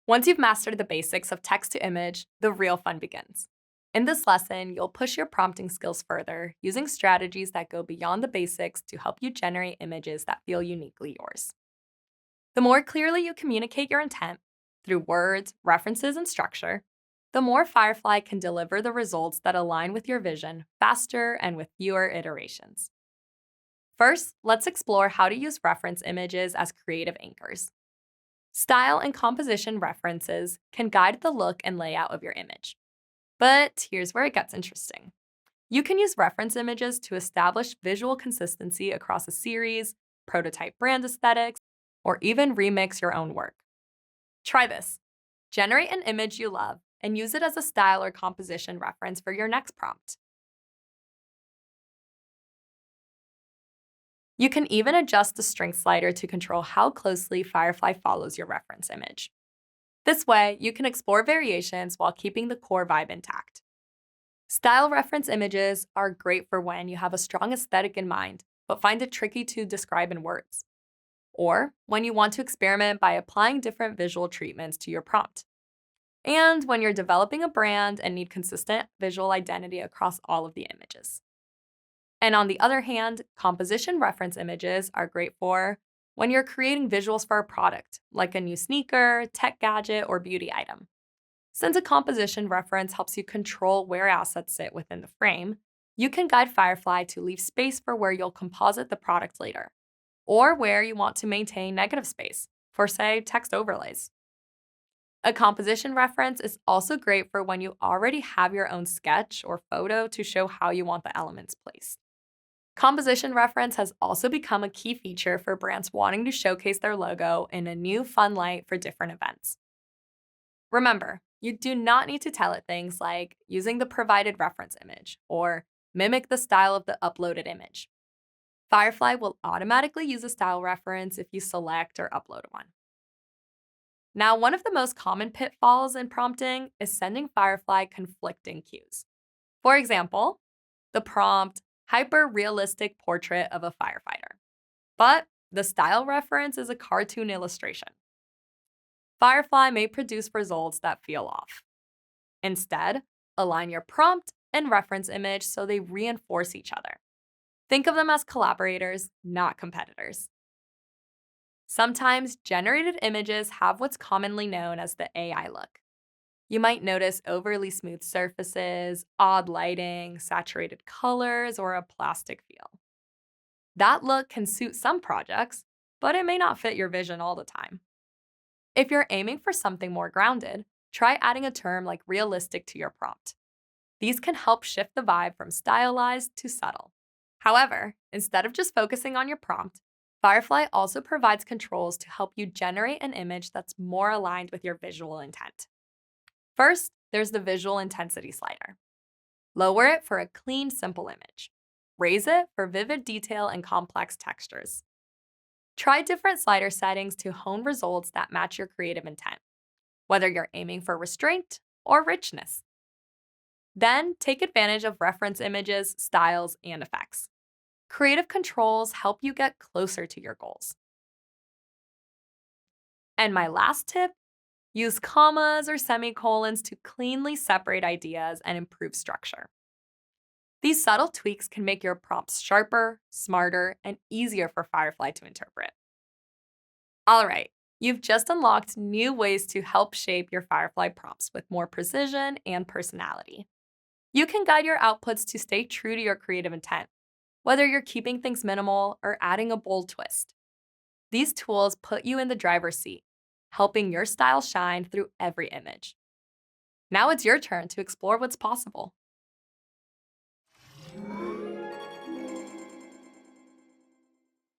Once you've mastered the basics of text to image, the real fun begins. In this lesson, you'll push your prompting skills further, using strategies that go beyond the basics to help you generate images that feel uniquely yours. The more clearly you communicate your intent through words, references, and structure, the more Firefly can deliver the results that align with your vision faster and with fewer iterations. First, let's explore how to use reference images as creative anchors. Style and composition references can guide the look and layout of your image. But here's where it gets interesting. You can use reference images to establish visual consistency across a series, prototype brand aesthetics, or even remix your own work. Try this. Generate an image you love and use it as a style or composition reference for your next prompt. You can even adjust the strength slider to control how closely Firefly follows your reference image. This way, you can explore variations while keeping the core vibe intact. Style reference images are great for when you have a strong aesthetic in mind, but find it tricky to describe in words. Or when you want to experiment by applying different visual treatments to your prompt. And when you're developing a brand and need consistent visual identity across all of the images. And on the other hand, composition reference images are great for when you're creating visuals for a product, like a new sneaker, tech gadget, or beauty item. Since a composition reference helps you control where assets sit within the frame, you can guide Firefly to leave space for where you'll composite the product later, or where you want to maintain negative space for, say, text overlays. A composition reference is also great for when you already have your own sketch or photo to show how you want the elements placed. Composition reference has also become a key feature for brands wanting to showcase their logo in a new, fun light for different events. Remember, you do not need to tell it things like using the provided reference image or mimic the style of the uploaded image. Firefly will automatically use a style reference if you select or upload one. Now, one of the most common pitfalls in prompting is sending Firefly conflicting cues. For example, the prompt, hyper-realistic portrait of a firefighter. But the style reference is a cartoon illustration. Firefly may produce results that feel off. Instead, align your prompt and reference image so they reinforce each other. Think of them as collaborators, not competitors. Sometimes generated images have what's commonly known as the AI look. You might notice overly smooth surfaces, odd lighting, saturated colors, or a plastic feel. That look can suit some projects, but it may not fit your vision all the time. If you're aiming for something more grounded, try adding a term like realistic to your prompt. These can help shift the vibe from stylized to subtle. However, instead of just focusing on your prompt, Firefly also provides controls to help you generate an image that's more aligned with your visual intent. First, there's the visual intensity slider. Lower it for a clean, simple image. Raise it for vivid detail and complex textures. Try different slider settings to hone results that match your creative intent, whether you're aiming for restraint or richness. Then, take advantage of reference images, styles, and effects. Creative controls help you get closer to your goals. And my last tip, use commas or semicolons to cleanly separate ideas and improve structure. These subtle tweaks can make your prompts sharper, smarter, and easier for Firefly to interpret. All right, you've just unlocked new ways to help shape your Firefly prompts with more precision and personality. You can guide your outputs to stay true to your creative intent, whether you're keeping things minimal or adding a bold twist. These tools put you in the driver's seat, helping your style shine through every image. Now it's your turn to explore what's possible.